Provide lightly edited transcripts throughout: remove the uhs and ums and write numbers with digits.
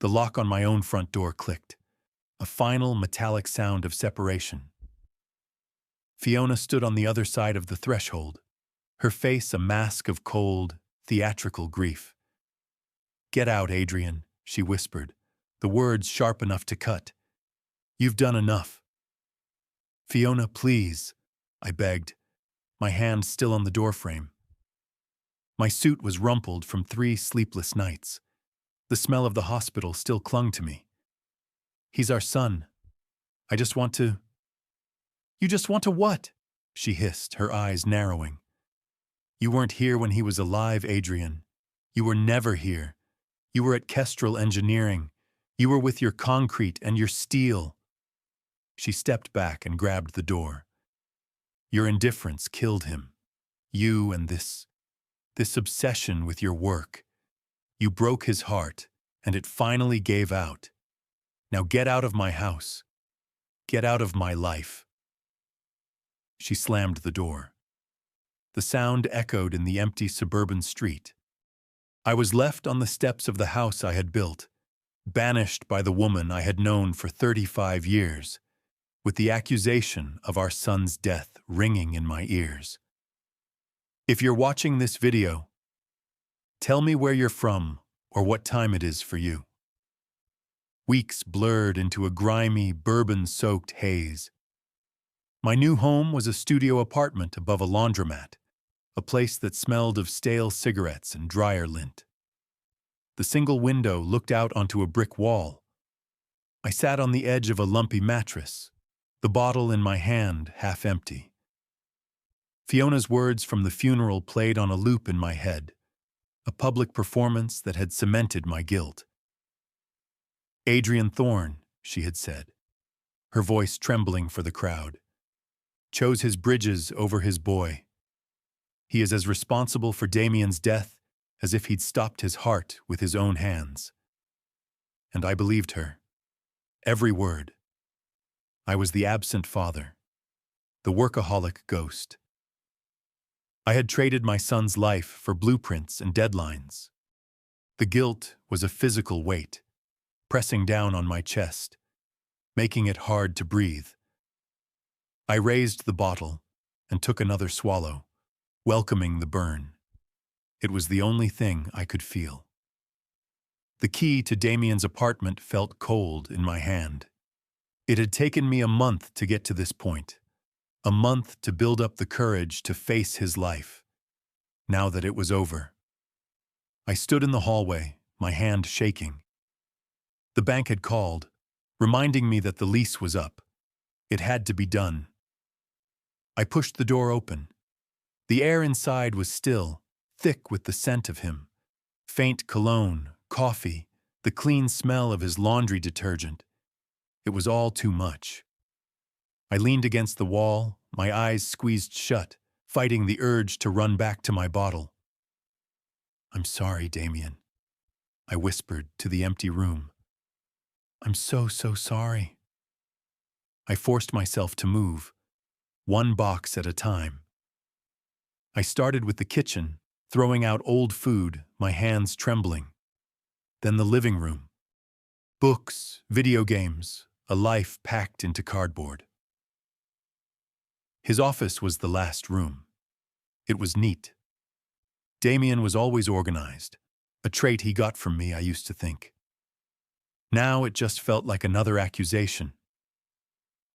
The lock on my own front door clicked, a final metallic sound of separation. Fiona stood on the other side of the threshold, her face a mask of cold, theatrical grief. "Get out, Adrian," she whispered, the words sharp enough to cut. "You've done enough." "Fiona, please," I begged, my hand still on the doorframe. My suit was rumpled from 3 sleepless nights. The smell of the hospital still clung to me. "He's our son. I just want to—" "You just want to what?" she hissed, her eyes narrowing. "You weren't here when he was alive, Adrian. You were never here. You were at Kestrel Engineering. You were with your concrete and your steel." She stepped back and grabbed the door. "Your indifference killed him. You and this obsession with your work. You broke his heart, and it finally gave out. Now get out of my house. Get out of my life." She slammed the door. The sound echoed in the empty suburban street. I was left on the steps of the house I had built, banished by the woman I had known for 35 years, with the accusation of our son's death ringing in my ears. If you're watching this video, tell me where you're from or what time it is for you. Weeks blurred into a grimy, bourbon-soaked haze. My new home was a studio apartment above a laundromat, a place that smelled of stale cigarettes and dryer lint. The single window looked out onto a brick wall. I sat on the edge of a lumpy mattress, the bottle in my hand half empty. Fiona's words from the funeral played on a loop in my head, a public performance that had cemented my guilt. "Adrian Thorne," she had said, her voice trembling for the crowd, "chose his bridges over his boy. He is as responsible for Damian's death as if he'd stopped his heart with his own hands." And I believed her. Every word. I was the absent father, the workaholic ghost. I had traded my son's life for blueprints and deadlines. The guilt was a physical weight, pressing down on my chest, making it hard to breathe. I raised the bottle and took another swallow, welcoming the burn. It was the only thing I could feel. The key to Damian's apartment felt cold in my hand. It had taken me a month to get to this point, a month to build up the courage to face his life. Now that it was over, I stood in the hallway, my hand shaking. The bank had called, reminding me that the lease was up. It had to be done. I pushed the door open. The air inside was still, thick with the scent of him. Faint cologne, coffee, the clean smell of his laundry detergent. It was all too much. I leaned against the wall, my eyes squeezed shut, fighting the urge to run back to my bottle. "I'm sorry, Damian," I whispered to the empty room. "I'm so sorry." I forced myself to move, one box at a time. I started with the kitchen, throwing out old food, my hands trembling. Then the living room. Books, video games, a life packed into cardboard. His office was the last room. It was neat. Damian was always organized, a trait he got from me, I used to think. Now it just felt like another accusation.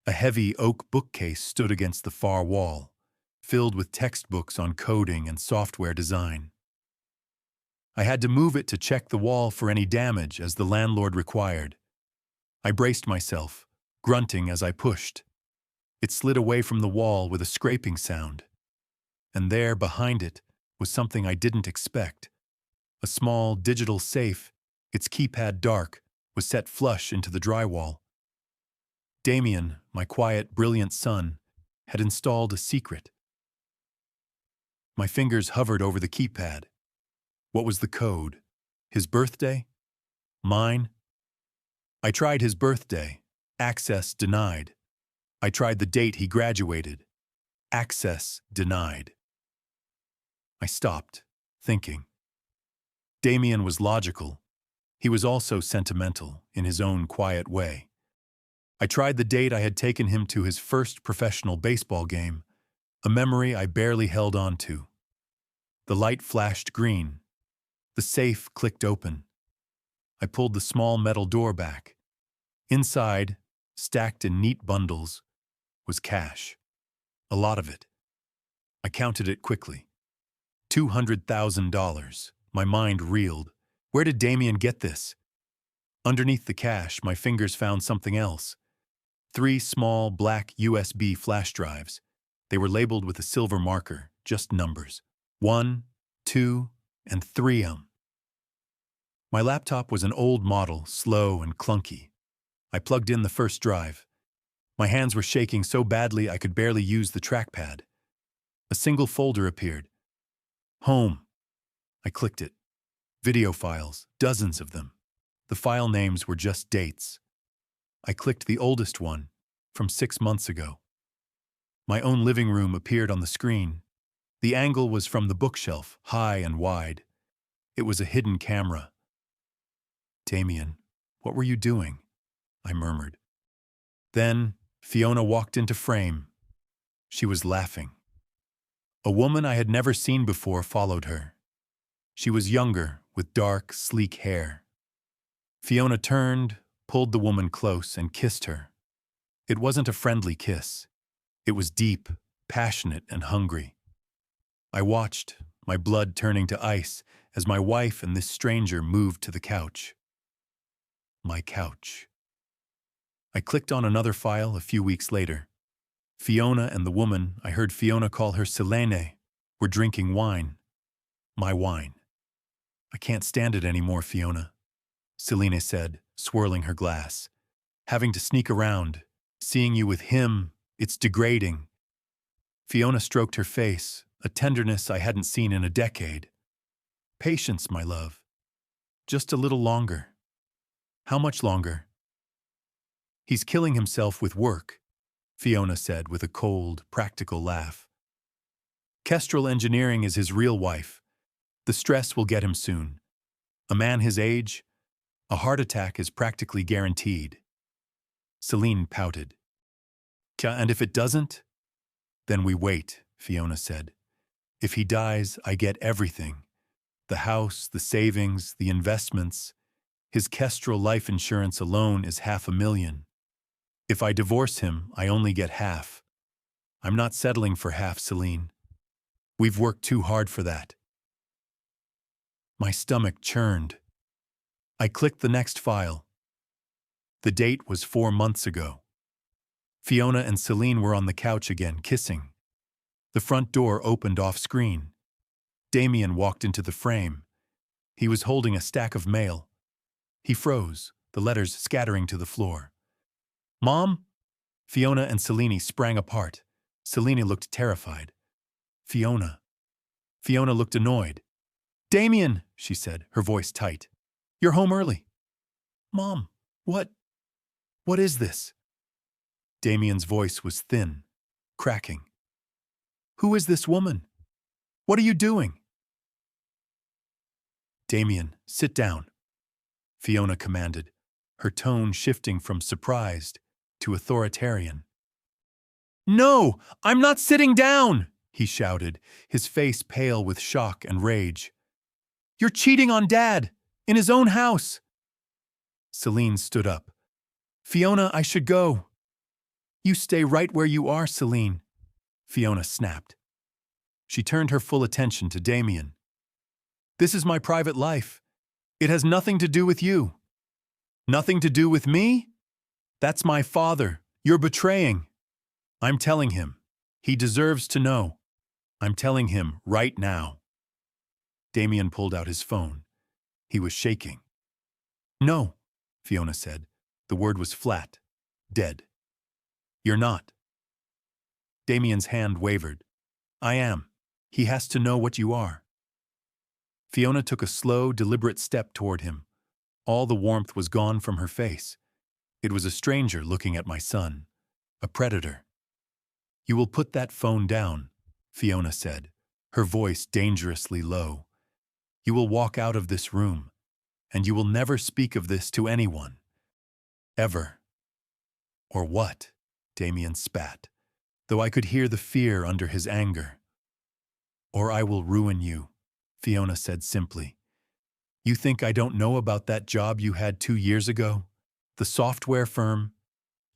A heavy oak bookcase stood against the far wall, filled with textbooks on coding and software design. I had to move it to check the wall for any damage as the landlord required. I braced myself, grunting as I pushed. It slid away from the wall with a scraping sound. And there, behind it, was something I didn't expect. A small digital safe, its keypad dark, was set flush into the drywall. Damian, my quiet, brilliant son, had installed a secret. My fingers hovered over the keypad. What was the code? His birthday? Mine? I tried his birthday. Access denied. I tried the date he graduated. Access denied. I stopped, thinking. Damian was logical. He was also sentimental, in his own quiet way. I tried the date I had taken him to his first professional baseball game, a memory I barely held on to. The light flashed green. The safe clicked open. I pulled the small metal door back. Inside, stacked in neat bundles, was cash. A lot of it. I counted it quickly. $200,000. My mind reeled. Where did Damian get this? Underneath the cash, my fingers found something else. 3 small black USB flash drives. They were labeled with a silver marker, just numbers. 1, 2, and 3. My laptop was an old model, slow and clunky. I plugged in the first drive. My hands were shaking so badly I could barely use the trackpad. A single folder appeared. Home. I clicked it. Video files, dozens of them. The file names were just dates. I clicked the oldest one, from 6 months ago. My own living room appeared on the screen. The angle was from the bookshelf, high and wide. It was a hidden camera. Damian, what were you doing? I murmured. Then Fiona walked into frame. She was laughing. A woman I had never seen before followed her. She was younger, with dark, sleek hair. Fiona turned, pulled the woman close, and kissed her. It wasn't a friendly kiss. It was deep, passionate, and hungry. I watched, my blood turning to ice, as my wife and this stranger moved to the couch. My couch. I clicked on another file a few weeks later. Fiona and the woman, I heard Fiona call her Selene, were drinking wine. My wine. I can't stand it anymore, Fiona, Selene said, swirling her glass. Having to sneak around, seeing you with him, it's degrading. Fiona stroked her face, a tenderness I hadn't seen in a decade. Patience, my love. Just a little longer. How much longer? He's killing himself with work, Fiona said with a cold, practical laugh. Kestrel Engineering is his real wife. The stress will get him soon. A man his age, a heart attack is practically guaranteed. Celine pouted. And if it doesn't? Then we wait, Fiona said. If he dies, I get everything. The house, the savings, the investments. His Kestrel life insurance alone is $500,000. If I divorce him, I only get half. I'm not settling for half, Celine. We've worked too hard for that. My stomach churned. I clicked the next file. The date was 4 months ago. Fiona and Celine were on the couch again, kissing. The front door opened off-screen. Damian walked into the frame. He was holding a stack of mail. He froze, the letters scattering to the floor. Mom? Fiona and Celine sprang apart. Celine looked terrified. Fiona. Fiona looked annoyed. Damian, she said, her voice tight. You're home early. Mom, what is this? Damian's voice was thin, cracking. Who is this woman? What are you doing? Damian, sit down, Fiona commanded, her tone shifting from surprised to authoritarian. No, I'm not sitting down, he shouted, his face pale with shock and rage. You're cheating on Dad, in his own house. Celine stood up. Fiona, I should go. You stay right where you are, Celine, Fiona snapped. She turned her full attention to Damian. This is my private life. It has nothing to do with you. Nothing to do with me? That's my father. You're betraying. I'm telling him. He deserves to know. I'm telling him right now. Damian pulled out his phone. He was shaking. No, Fiona said. The word was flat, dead. You're not. Damian's hand wavered. I am. He has to know what you are. Fiona took a slow, deliberate step toward him. All the warmth was gone from her face. It was a stranger looking at my son, a predator. You will put that phone down, Fiona said, her voice dangerously low. You will walk out of this room. And you will never speak of this to anyone. Ever. Or what? Damian spat, though I could hear the fear under his anger. Or I will ruin you, Fiona said simply. You think I don't know about that job you had 2 years ago? The software firm?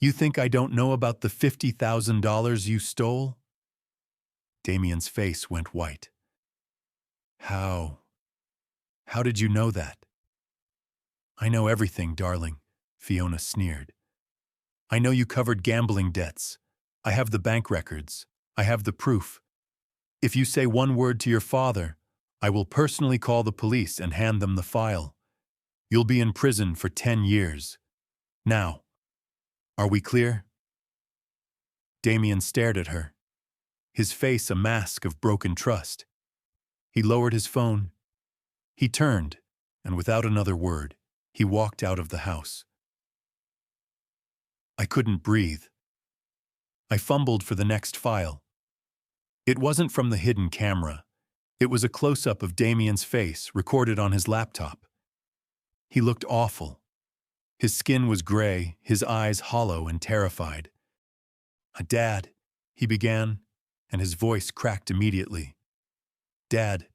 You think I don't know about the $50,000 you stole? Damian's face went white. How did you know that? I know everything, darling, Fiona sneered. I know you covered gambling debts. I have the bank records. I have the proof. If you say one word to your father, I will personally call the police and hand them the file. You'll be in prison for 10 years. Now, are we clear? Damian stared at her, his face a mask of broken trust. He lowered his phone. He turned, and without another word, he walked out of the house. I couldn't breathe. I fumbled for the next file. It wasn't from the hidden camera. It was a close-up of Damian's face recorded on his laptop. He looked awful. His skin was gray, his eyes hollow and terrified. Dad, he began, and his voice cracked immediately. Dad,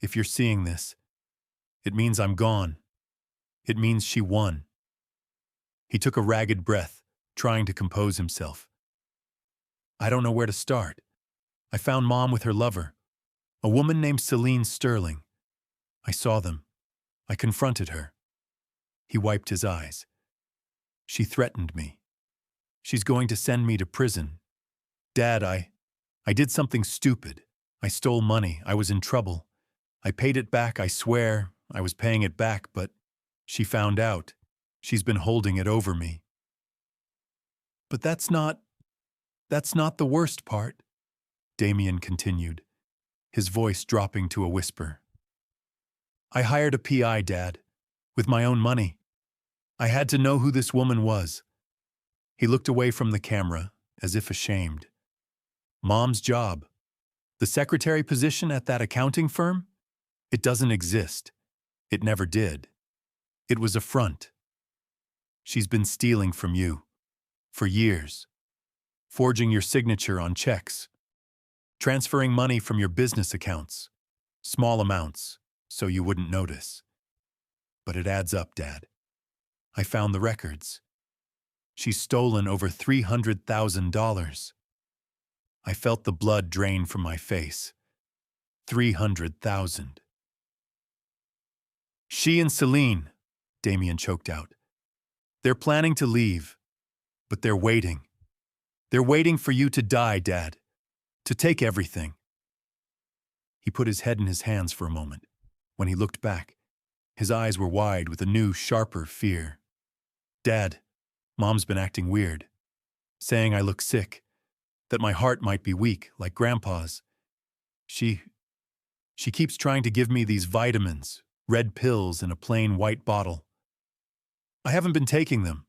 if you're seeing this, it means I'm gone. It means she won. He took a ragged breath, trying to compose himself. I don't know where to start. I found Mom with her lover, a woman named Celine Sterling. I saw them. I confronted her. He wiped his eyes. She threatened me. She's going to send me to prison. Dad, I did something stupid. I stole money. I was in trouble. I paid it back, I swear. I was paying it back, but she found out. She's been holding it over me. But that's not the worst part, Damian continued, his voice dropping to a whisper. I hired a PI, Dad, with my own money. I had to know who this woman was. He looked away from the camera, as if ashamed. Mom's job. The secretary position at that accounting firm? It doesn't exist. It never did. It was a front. She's been stealing from you. For years. Forging your signature on checks. Transferring money from your business accounts. Small amounts, so you wouldn't notice. But it adds up, Dad. I found the records. She's stolen over $300,000. I felt the blood drain from my face. 300,000. She and Celine, Damian choked out. They're planning to leave, but they're waiting. They're waiting for you to die, Dad, to take everything. He put his head in his hands for a moment. When he looked back, his eyes were wide with a new, sharper fear. Dad, Mom's been acting weird, saying I look sick, that my heart might be weak, like Grandpa's. She keeps trying to give me these vitamins, red pills in a plain white bottle. I haven't been taking them.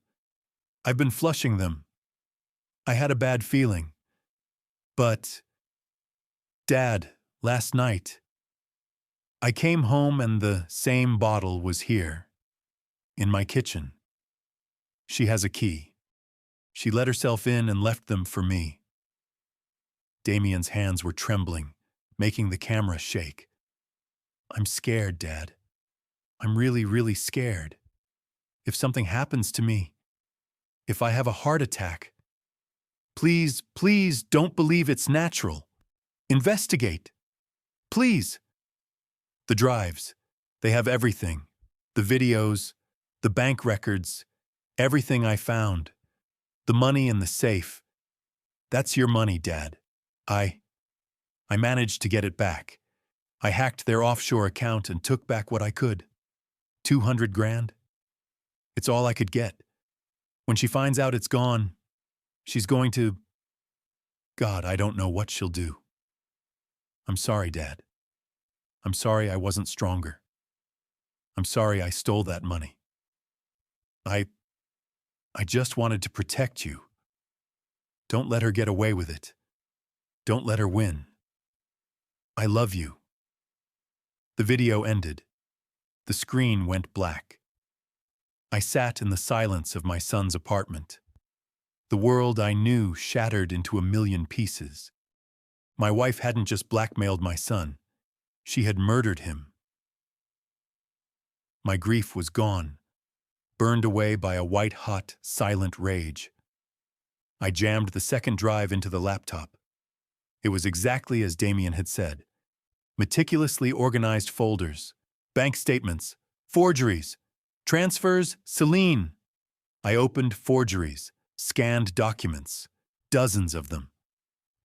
I've been flushing them. I had a bad feeling. But, Dad, last night, I came home and the same bottle was here, in my kitchen. She has a key. She let herself in and left them for me. Damian's hands were trembling, making the camera shake. I'm scared, Dad. I'm really, really scared. If something happens to me, if I have a heart attack, please, please don't believe it's natural. Investigate. Please. The drives, they have everything. The videos, the bank records, everything I found. The money in the safe. That's your money, Dad. I managed to get it back. I hacked their offshore account and took back what I could. 200 grand. It's all I could get. When she finds out it's gone, she's going to... God, I don't know what she'll do. I'm sorry, Dad. I'm sorry I wasn't stronger. I'm sorry I stole that money. I just wanted to protect you. Don't let her get away with it. Don't let her win. I love you. The video ended. The screen went black. I sat in the silence of my son's apartment. The world I knew shattered into a million pieces. My wife hadn't just blackmailed my son. She had murdered him. My grief was gone, burned away by a white-hot, silent rage. I jammed the second drive into the laptop. It was exactly as Damian had said. Meticulously organized folders, bank statements, forgeries, transfers, Celine. I opened forgeries, scanned documents, dozens of them.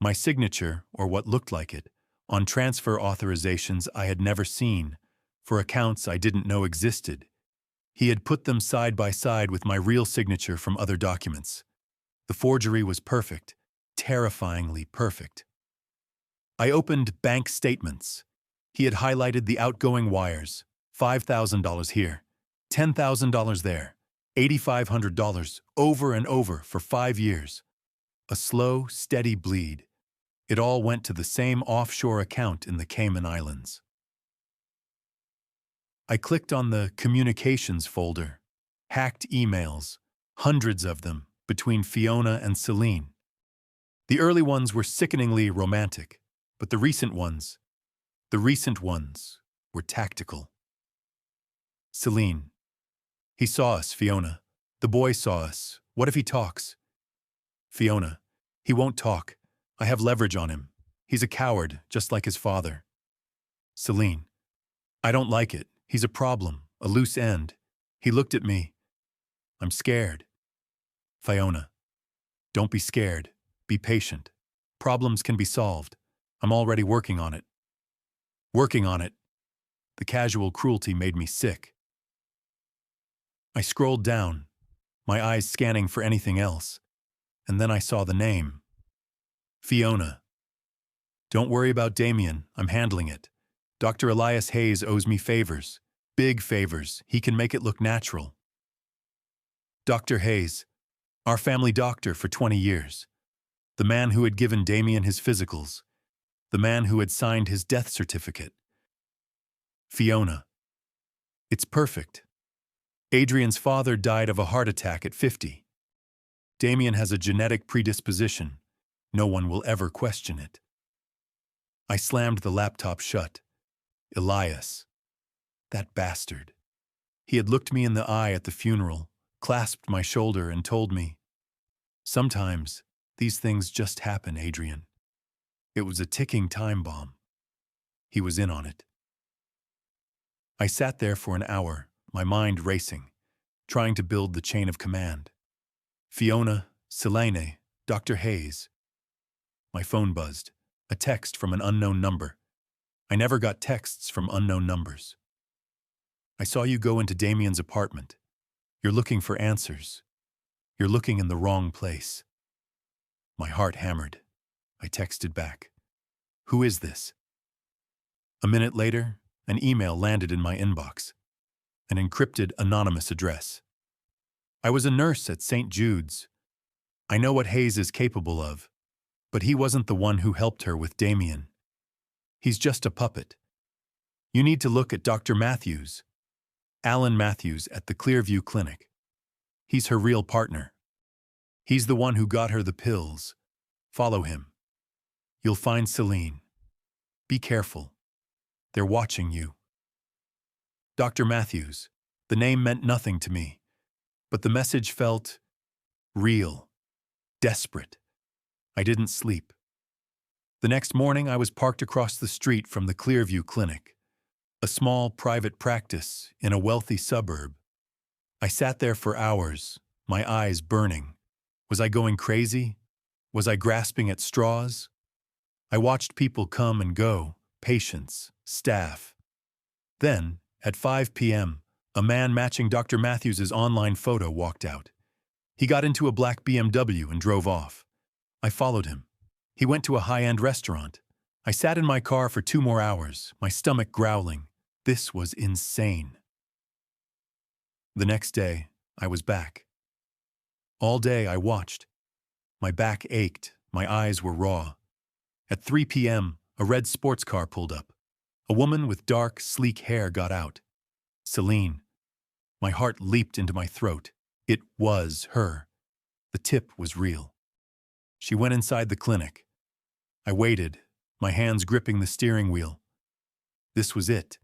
My signature, or what looked like it, on transfer authorizations I had never seen, for accounts I didn't know existed. He had put them side by side with my real signature from other documents. The forgery was perfect, terrifyingly perfect. I opened bank statements. He had highlighted the outgoing wires, $5,000 here, $10,000 there, $8,500 over and over for 5 years. A slow, steady bleed. It all went to the same offshore account in the Cayman Islands. I clicked on the communications folder, hacked emails, hundreds of them, between Fiona and Celine. The early ones were sickeningly romantic, but the recent ones were tactical. Celine. He saw us, Fiona. The boy saw us. What if he talks? Fiona. He won't talk. I have leverage on him. He's a coward, just like his father. Celine. I don't like it. He's a problem, a loose end. He looked at me. I'm scared. Fiona. Don't be scared. Be patient. Problems can be solved. I'm already working on it. Working on it. The casual cruelty made me sick. I scrolled down, my eyes scanning for anything else, and then I saw the name. Fiona. Don't worry about Damian. I'm handling it. Dr. Elias Hayes owes me favors. Big favors. He can make it look natural. Dr. Hayes, our family doctor for 20 years. The man who had given Damian his physicals. The man who had signed his death certificate. Fiona. It's perfect. Adrian's father died of a heart attack at 50. Damian has a genetic predisposition. No one will ever question it. I slammed the laptop shut. Elias. That bastard. He had looked me in the eye at the funeral, clasped my shoulder, and told me, sometimes these things just happen, Adrian. It was a ticking time bomb. He was in on it. I sat there for an hour, my mind racing, trying to build the chain of command. Fiona, Selene, Dr. Hayes. My phone buzzed, a text from an unknown number. I never got texts from unknown numbers. I saw you go into Damian's apartment. You're looking for answers. You're looking in the wrong place. My heart hammered. I texted back. Who is this? A minute later, an email landed in my inbox. An encrypted, anonymous address. I was a nurse at St. Jude's. I know what Hayes is capable of, but he wasn't the one who helped her with Damian. He's just a puppet. You need to look at Dr. Matthews. Alan Matthews at the Clearview Clinic. He's her real partner. He's the one who got her the pills. Follow him. You'll find Celine. Be careful. They're watching you. Dr. Matthews. The name meant nothing to me, but the message felt real, desperate. I didn't sleep. The next morning, I was parked across the street from the Clearview Clinic, a small private practice in a wealthy suburb. I sat there for hours, my eyes burning. Was I going crazy? Was I grasping at straws? I watched people come and go, patients, staff. Then, at 5 p.m., a man matching Dr. Matthews' online photo walked out. He got into a black BMW and drove off. I followed him. He went to a high-end restaurant. I sat in my car for 2 more hours, my stomach growling. This was insane. The next day, I was back. All day I watched. My back ached, my eyes were raw. At 3 p.m., a red sports car pulled up. A woman with dark, sleek hair got out. Celine. My heart leaped into my throat. It was her. The tip was real. She went inside the clinic. I waited, my hands gripping the steering wheel. This was it.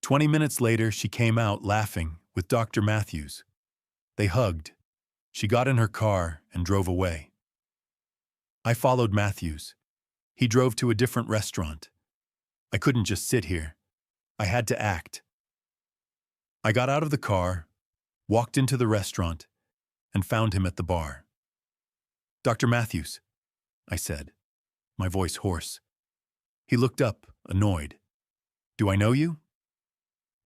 20 minutes later, she came out laughing with Dr. Matthews. They hugged. She got in her car and drove away. I followed Matthews. He drove to a different restaurant. I couldn't just sit here. I had to act. I got out of the car, walked into the restaurant, and found him at the bar. "Dr. Matthews," I said, my voice hoarse. He looked up, annoyed. "Do I know you?"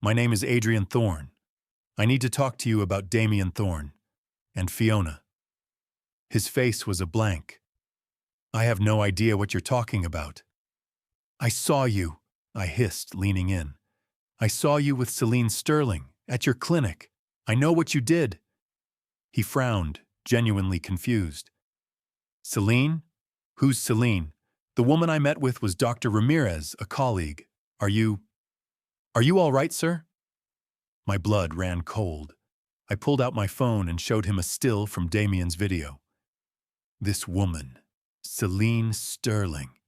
"My name is Adrian Thorne. I need to talk to you about Damian Thorne and Fiona." His face was a blank. "I have no idea what you're talking about." "I saw you," I hissed, leaning in. "I saw you with Celine Sterling at your clinic. I know what you did." He frowned, genuinely confused. "Celine? Who's Celine? The woman I met with was Dr. Ramirez, a colleague. Are you all right, sir?" My blood ran cold. I pulled out my phone and showed him a still from Damian's video. This woman, Celine Sterling.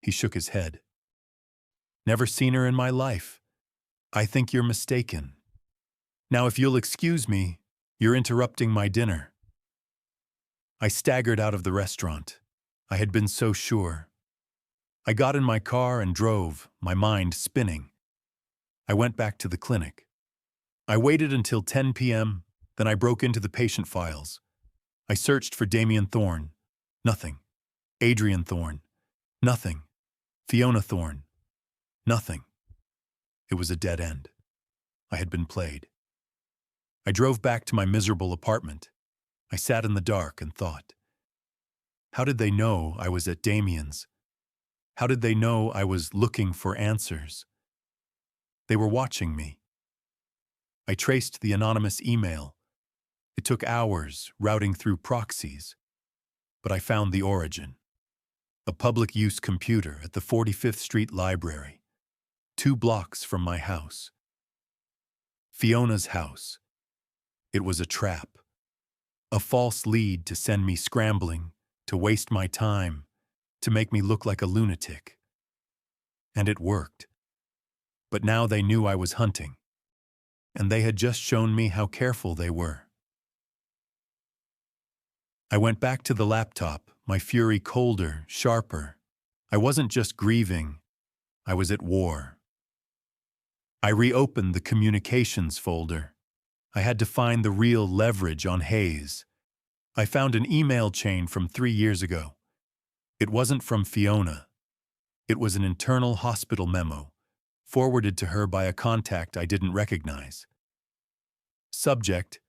He shook his head. "Never seen her in my life. I think you're mistaken. Now, if you'll excuse me, you're interrupting my dinner." I staggered out of the restaurant. I had been so sure. I got in my car and drove, my mind spinning. I went back to the clinic. I waited until 10 p.m., then I broke into the patient files. I searched for Damian Thorne. Nothing. Adrian Thorne. Nothing. Fiona Thorne. Nothing. It was a dead end. I had been played. I drove back to my miserable apartment. I sat in the dark and thought. How did they know I was at Damian's? How did they know I was looking for answers? They were watching me. I traced the anonymous email. It took hours routing through proxies, but I found the origin. A public-use computer at the 45th Street Library, 2 blocks from my house. Fiona's house. It was a trap. A false lead to send me scrambling, to waste my time, to make me look like a lunatic. And it worked. But now they knew I was hunting, and they had just shown me how careful they were. I went back to the laptop, my fury colder, sharper. I wasn't just grieving, I was at war. I reopened the communications folder. I had to find the real leverage on Hayes. I found an email chain from 3 years ago. It wasn't from Fiona. It was an internal hospital memo, forwarded to her by a contact I didn't recognize. Subject: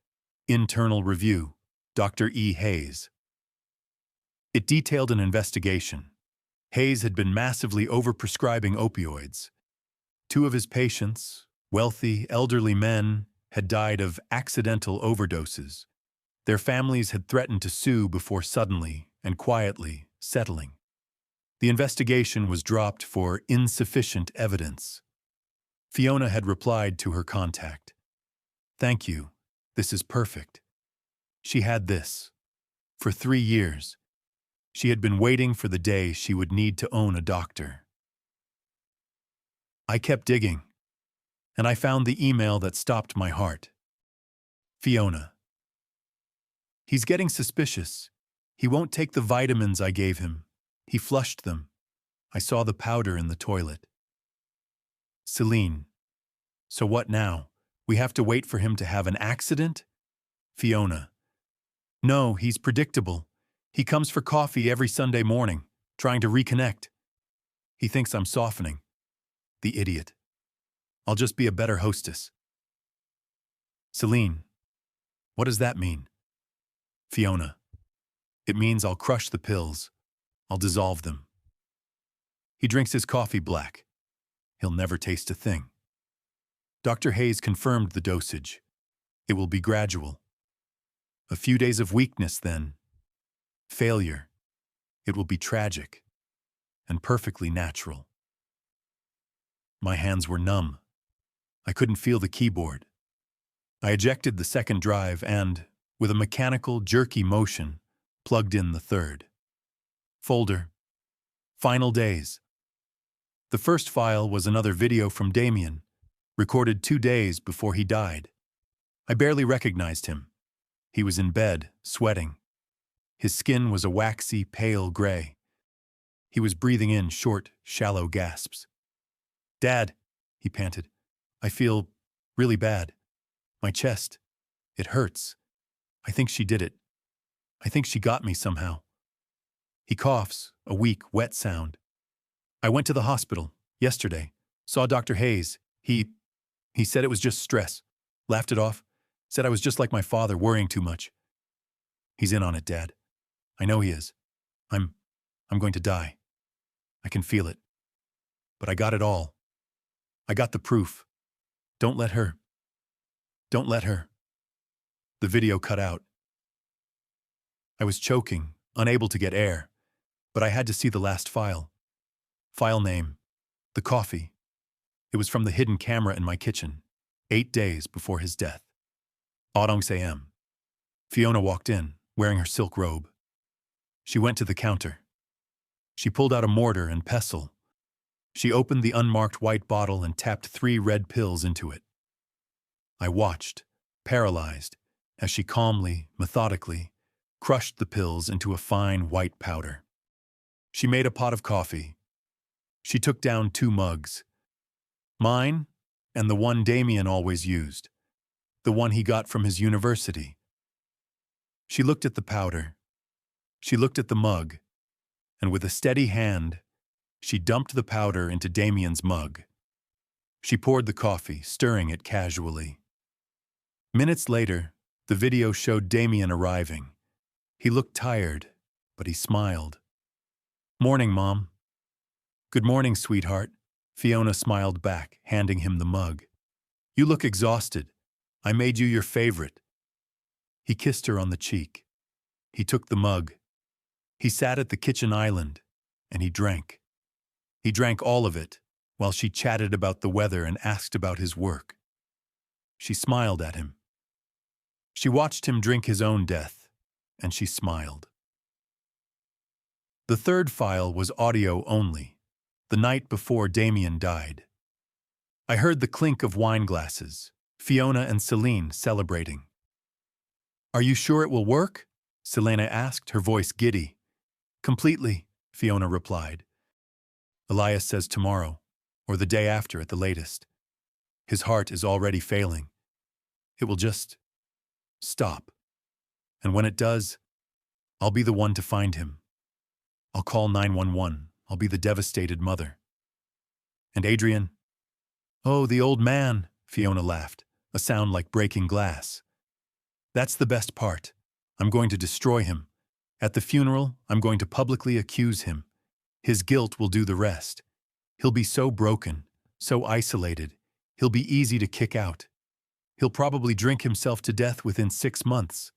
Internal Review, Dr. E. Hayes. It detailed an investigation. Hayes had been massively overprescribing opioids. 2 of his patients, wealthy, elderly men, had died of accidental overdoses. Their families had threatened to sue before suddenly and quietly settling. The investigation was dropped for insufficient evidence. Fiona had replied to her contact. "Thank you. This is perfect." She had this. For 3 years, she had been waiting for the day she would need to own a doctor. I kept digging, and I found the email that stopped my heart. Fiona. "He's getting suspicious. He won't take the vitamins I gave him. He flushed them. I saw the powder in the toilet." Celine. "So what now? We have to wait for him to have an accident?" Fiona. "No, he's predictable. He comes for coffee every Sunday morning, trying to reconnect. He thinks I'm softening. The idiot. I'll just be a better hostess." Celine. "What does that mean?" Fiona. "It means I'll crush the pills. I'll dissolve them. He drinks his coffee black. He'll never taste a thing." Dr. Hayes confirmed the dosage. It will be gradual. A few days of weakness, then. Failure. It will be tragic and perfectly natural. My hands were numb. I couldn't feel the keyboard. I ejected the second drive and, with a mechanical, jerky motion, plugged in the third. Folder. Final days. The first file was another video from Damian, recorded 2 days before he died. I barely recognized him. He was in bed, sweating. His skin was a waxy, pale gray. He was breathing in short, shallow gasps. "Dad," he panted, "I feel really bad. My chest. It hurts. I think she did it. I think she got me somehow." He coughs, a weak, wet sound. "I went to the hospital yesterday, saw Dr. Hayes. He said it was just stress. Laughed it off. Said I was just like my father, worrying too much. He's in on it, Dad. I know he is. I'm going to die. I can feel it. But I got it all. I got the proof. Don't let her. Don't let her." The video cut out. I was choking, unable to get air, but I had to see the last file. File name. The coffee. It was from the hidden camera in my kitchen, 8 days before his death. 8 a.m. Fiona walked in, wearing her silk robe. She went to the counter. She pulled out a mortar and pestle. She opened the unmarked white bottle and tapped 3 red pills into it. I watched, paralyzed, as she calmly, methodically, crushed the pills into a fine white powder. She made a pot of coffee. She took down 2 mugs. Mine and the one Damian always used, the one he got from his university. She looked at the powder. She looked at the mug, and with a steady hand, she dumped the powder into Damian's mug. She poured the coffee, stirring it casually. Minutes later, the video showed Damian arriving. He looked tired, but he smiled. "Morning, Mom." "Good morning, sweetheart." Fiona smiled back, handing him the mug. "You look exhausted. I made you your favorite." He kissed her on the cheek. He took the mug. He sat at the kitchen island, and he drank. He drank all of it, while she chatted about the weather and asked about his work. She smiled at him. She watched him drink his own death, and she smiled. The third file was audio only, the night before Damian died. I heard the clink of wine glasses, Fiona and Celine celebrating. "Are you sure it will work?" Selena asked, her voice giddy. "Completely," Fiona replied. "Elias says tomorrow, or the day after at the latest. His heart is already failing. It will just stop. And when it does, I'll be the one to find him. I'll call 911. I'll be the devastated mother." "And Adrian?" "Oh, the old man," Fiona laughed, a sound like breaking glass. "That's the best part. I'm going to destroy him. At the funeral, I'm going to publicly accuse him. His guilt will do the rest. He'll be so broken, so isolated, he'll be easy to kick out. He'll probably drink himself to death within 6 months."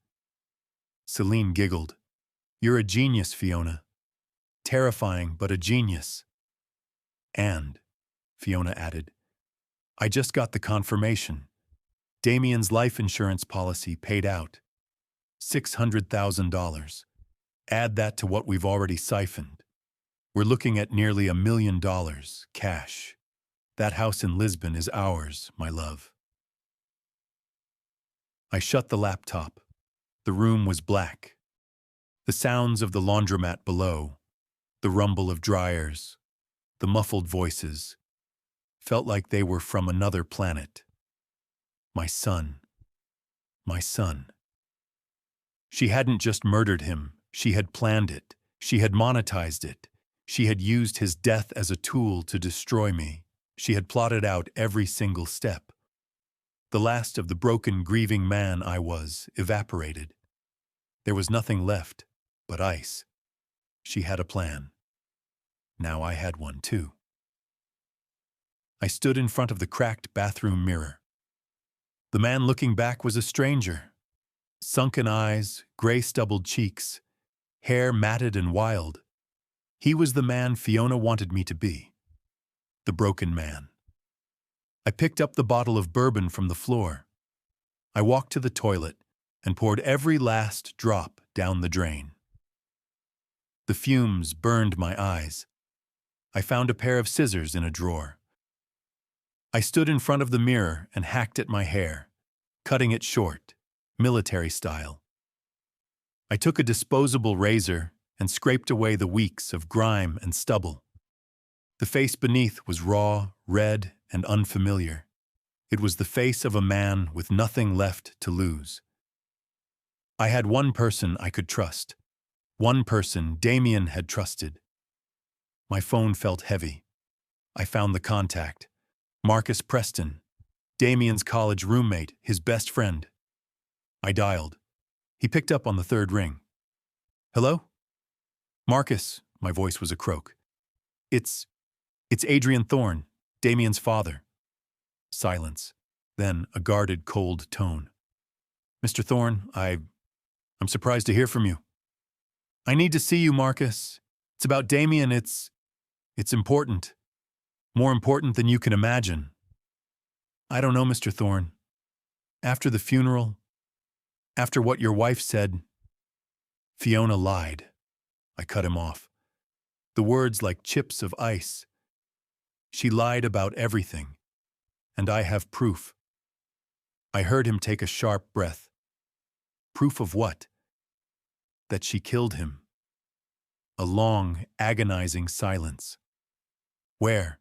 Celine giggled. "You're a genius, Fiona. Terrifying, but a genius." "And," Fiona added, "I just got the confirmation. Damian's life insurance policy paid out. $600,000. Add that to what we've already siphoned. We're looking at nearly $1 million, cash. That house in Lisbon is ours, my love." I shut the laptop. The room was black. The sounds of the laundromat below, the rumble of dryers, the muffled voices, felt like they were from another planet. My son. My son. She hadn't just murdered him. She had planned it. She had monetized it. She had used his death as a tool to destroy me. She had plotted out every single step. The last of the broken, grieving man I was evaporated. There was nothing left but ice. She had a plan. Now I had one too. I stood in front of the cracked bathroom mirror. The man looking back was a stranger. Sunken eyes, gray stubbled cheeks, hair matted and wild. He was the man Fiona wanted me to be. The broken man. I picked up the bottle of bourbon from the floor. I walked to the toilet and poured every last drop down the drain. The fumes burned my eyes. I found a pair of scissors in a drawer. I stood in front of the mirror and hacked at my hair, cutting it short, military style. I took a disposable razor and scraped away the weeks of grime and stubble. The face beneath was raw, red, and unfamiliar. It was the face of a man with nothing left to lose. I had one person I could trust. One person Damian had trusted. My phone felt heavy. I found the contact. Marcus Preston, Damian's college roommate, his best friend. I dialed. He picked up on the third ring. Hello? Marcus, my voice was a croak. It's Adrian Thorne, Damian's father. Silence. Then a guarded, cold tone. Mr. Thorne, I'm surprised to hear from you. I need to see you, Marcus. It's about Damian. It's important. More important than you can imagine. I don't know, Mr. Thorne. After the funeral, after what your wife said, Fiona lied. I cut him off. The words like chips of ice. She lied about everything, and I have proof. I heard him take a sharp breath. Proof of what? That she killed him. A long, agonizing silence. Where?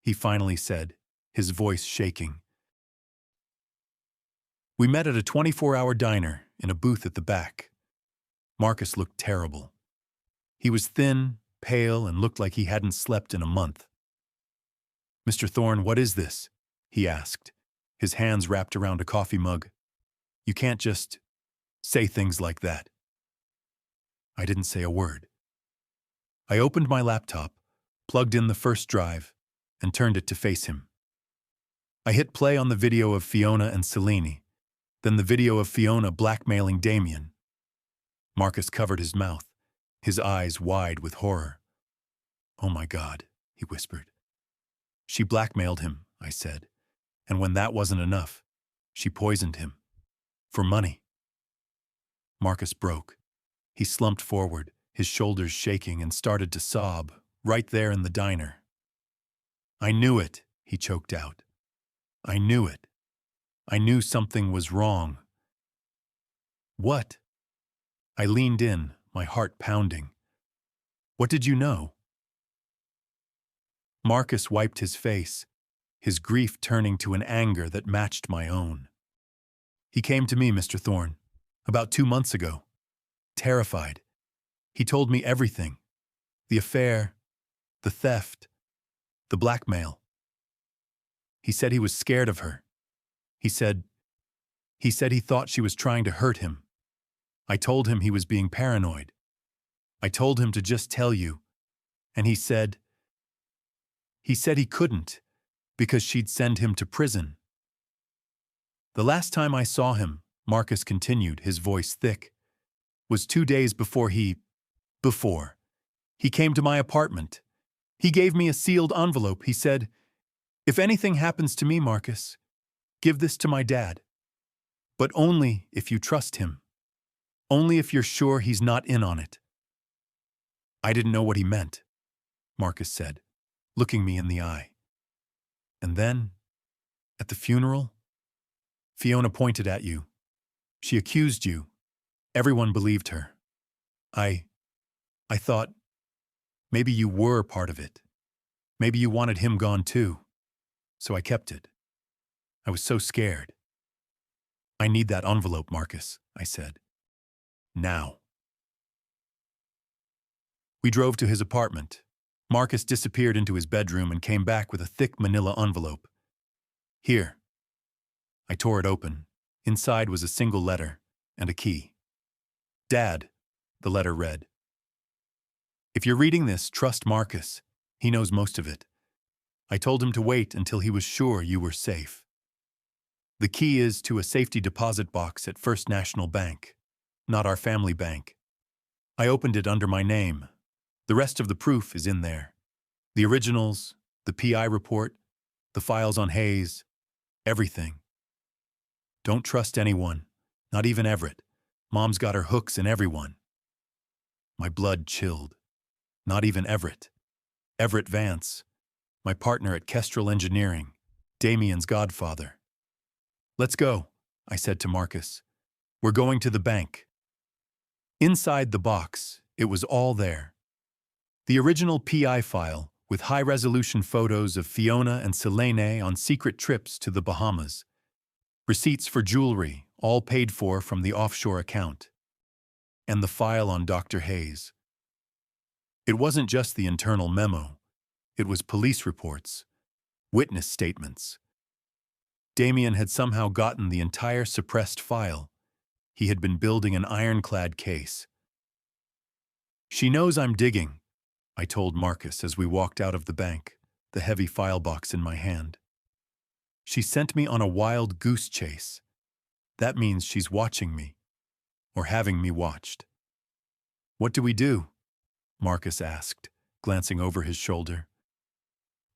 He finally said, his voice shaking. We met at a 24-hour diner in a booth at the back. Marcus looked terrible. He was thin, pale, and looked like he hadn't slept in a month. Mr. Thorne, what is this? He asked, his hands wrapped around a coffee mug. You can't just say things like that. I didn't say a word. I opened my laptop, plugged in the first drive, and turned it to face him. I hit play on the video of Fiona and Selene, then the video of Fiona blackmailing Damian. Marcus covered his mouth, his eyes wide with horror. Oh my God, he whispered. She blackmailed him, I said, and when that wasn't enough, she poisoned him. For money. Marcus broke. He slumped forward, his shoulders shaking, and started to sob, right there in the diner. I knew it, he choked out. I knew it. I knew something was wrong. What? I leaned in, my heart pounding. What did you know? Marcus wiped his face, his grief turning to an anger that matched my own. He came to me, Mr. Thorne, about 2 months ago, terrified. He told me everything. The affair, the theft, the blackmail. He said he was scared of her. He said he thought she was trying to hurt him. I told him he was being paranoid. I told him to just tell you. And he said he couldn't because she'd send him to prison. The last time I saw him, Marcus continued, his voice thick, was 2 days before he came to my apartment. He gave me a sealed envelope. He said, if anything happens to me, Marcus, give this to my dad. But only if you trust him. Only if you're sure he's not in on it. I didn't know what he meant, Marcus said, looking me in the eye. And then, at the funeral, Fiona pointed at you. She accused you. Everyone believed her. I thought, maybe you were part of it. Maybe you wanted him gone too. So I kept it. I was so scared. I need that envelope, Marcus, I said. Now. We drove to his apartment. Marcus disappeared into his bedroom and came back with a thick manila envelope. Here. I tore it open. Inside was a single letter and a key. Dad, the letter read. If you're reading this, trust Marcus. He knows most of it. I told him to wait until he was sure you were safe. The key is to a safety deposit box at First National Bank, not our family bank. I opened it under my name. The rest of the proof is in there. The originals, the PI report, The files on Hayes, everything. Don't trust anyone, not even Everett. Mom's got her hooks in everyone. My blood chilled. Not even Everett. Everett Vance, my partner at Kestrel Engineering, Damian's godfather. Let's go, I said to Marcus. We're going to the bank. Inside the box, it was all there. The original PI file, with high-resolution photos of Fiona and Selene on secret trips to the Bahamas. Receipts for jewelry, all paid for from the offshore account. And the file on Dr. Hayes. It wasn't just the internal memo. It was police reports, witness statements. Damian had somehow gotten the entire suppressed file. He had been building an ironclad case. She knows I'm digging, I told Marcus as we walked out of the bank, the heavy file box in my hand. She sent me on a wild goose chase. That means she's watching me, or having me watched. What do we do? Marcus asked, glancing over his shoulder.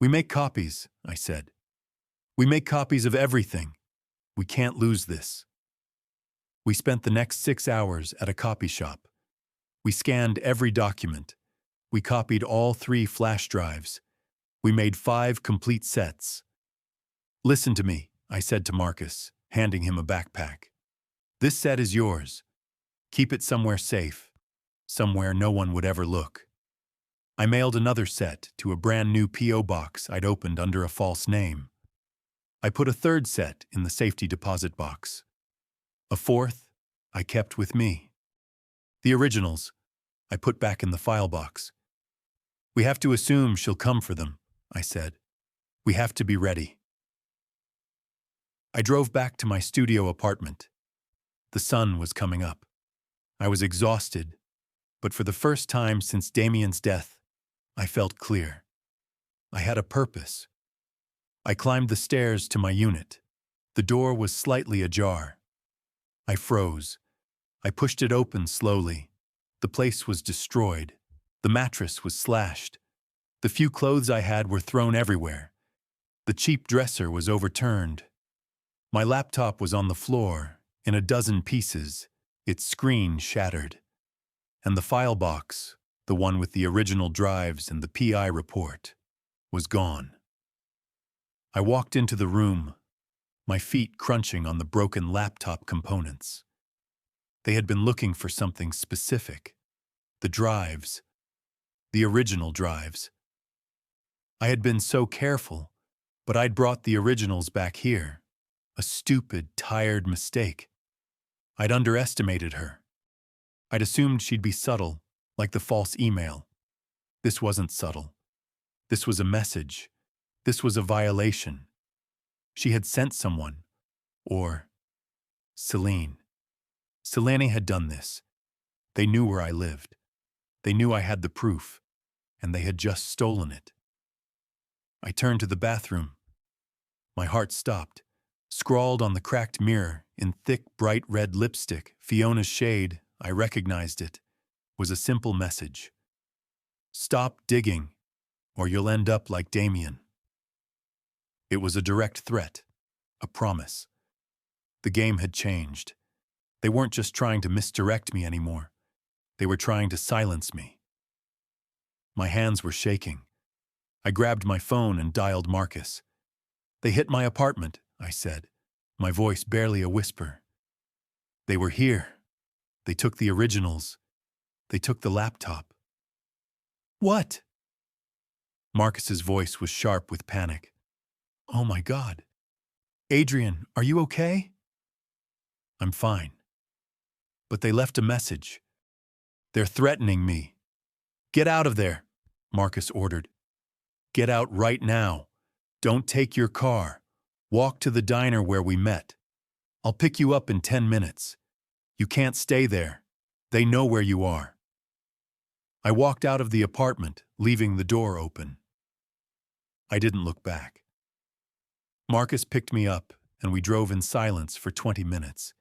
We make copies, I said. We make copies of everything. We can't lose this. We spent the next 6 hours at a copy shop. We scanned every document. We copied all 3 flash drives. We made 5 complete sets. Listen to me, I said to Marcus, handing him a backpack. This set is yours. Keep it somewhere safe, somewhere no one would ever look. I mailed another set to a brand new P.O. box I'd opened under a false name. I put a 3rd set in the safety deposit box. A 4th I kept with me. The originals I put back in the file box. We have to assume she'll come for them, I said. We have to be ready. I drove back to my studio apartment. The sun was coming up. I was exhausted, but for the first time since Damian's death, I felt clear. I had a purpose. I climbed the stairs to my unit. The door was slightly ajar. I froze. I pushed it open slowly. The place was destroyed. The mattress was slashed. The few clothes I had were thrown everywhere. The cheap dresser was overturned. My laptop was on the floor, in a dozen pieces, its screen shattered. And the file box, the one with the original drives and the PI report, was gone. I walked into the room, my feet crunching on the broken laptop components. They had been looking for something specific. The drives. The original drives. I had been so careful, but I'd brought the originals back here. A stupid, tired mistake. I'd underestimated her. I'd assumed she'd be subtle, like the false email. This wasn't subtle. This was a message. This was a violation. She had sent someone. Or Selene. Selene had done this. They knew where I lived. They knew I had the proof, and they had just stolen it. I turned to the bathroom. My heart stopped. Scrawled on the cracked mirror, in thick, bright red lipstick, Fiona's shade, I recognized it, was a simple message. Stop digging, or you'll end up like Damian. It was a direct threat, a promise. The game had changed. They weren't just trying to misdirect me anymore. They were trying to silence me. My hands were shaking. I grabbed my phone and dialed Marcus. They hit my apartment, I said, my voice barely a whisper. They were here. They took the originals. They took the laptop. What? Marcus's voice was sharp with panic. Oh my God. Adrian, are you okay? I'm fine. But they left a message. They're threatening me. Get out of there, Marcus ordered. Get out right now. Don't take your car. Walk to the diner where we met. I'll pick you up in 10 minutes. You can't stay there. They know where you are. I walked out of the apartment, leaving the door open. I didn't look back. Marcus picked me up, and we drove in silence for 20 minutes.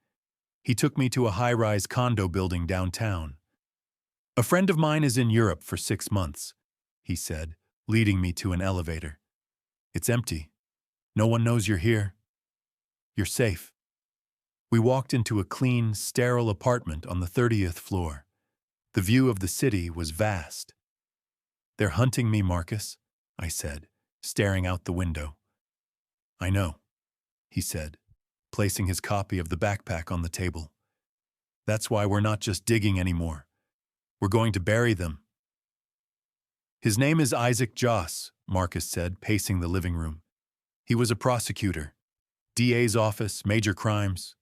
He took me to a high-rise condo building downtown. A friend of mine is in Europe for 6 months, he said, leading me to an elevator. It's empty. No one knows you're here. You're safe. We walked into a clean, sterile apartment on the 30th floor. The view of the city was vast. They're hunting me, Marcus, I said, staring out the window. I know, he said, placing his copy of the backpack on the table. That's why we're not just digging anymore. We're going to bury them. His name is Isaac Joss, Marcus said, pacing the living room. He was a prosecutor. DA's office, major crimes.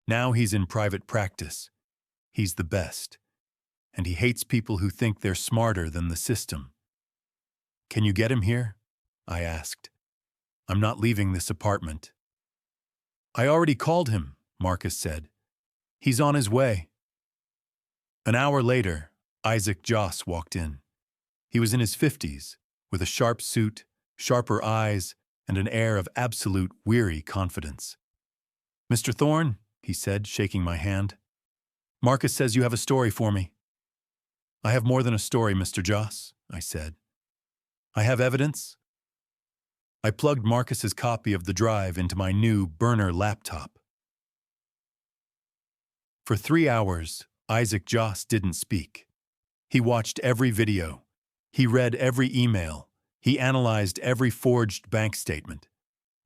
Now he's in private practice. He's the best. And he hates people who think they're smarter than the system. Can you get him here? I asked. I'm not leaving this apartment. I already called him, Marcus said. He's on his way. An hour later, Isaac Joss walked in. He was in his 50s, with a sharp suit, sharper eyes, and an air of absolute weary confidence. Mr. Thorne, he said, shaking my hand. Marcus says you have a story for me. I have more than a story, Mr. Joss, I said. I have evidence. I plugged Marcus's copy of the drive into my new burner laptop. For 3 hours, Isaac Joss didn't speak. He watched every video. He read every email. He analyzed every forged bank statement.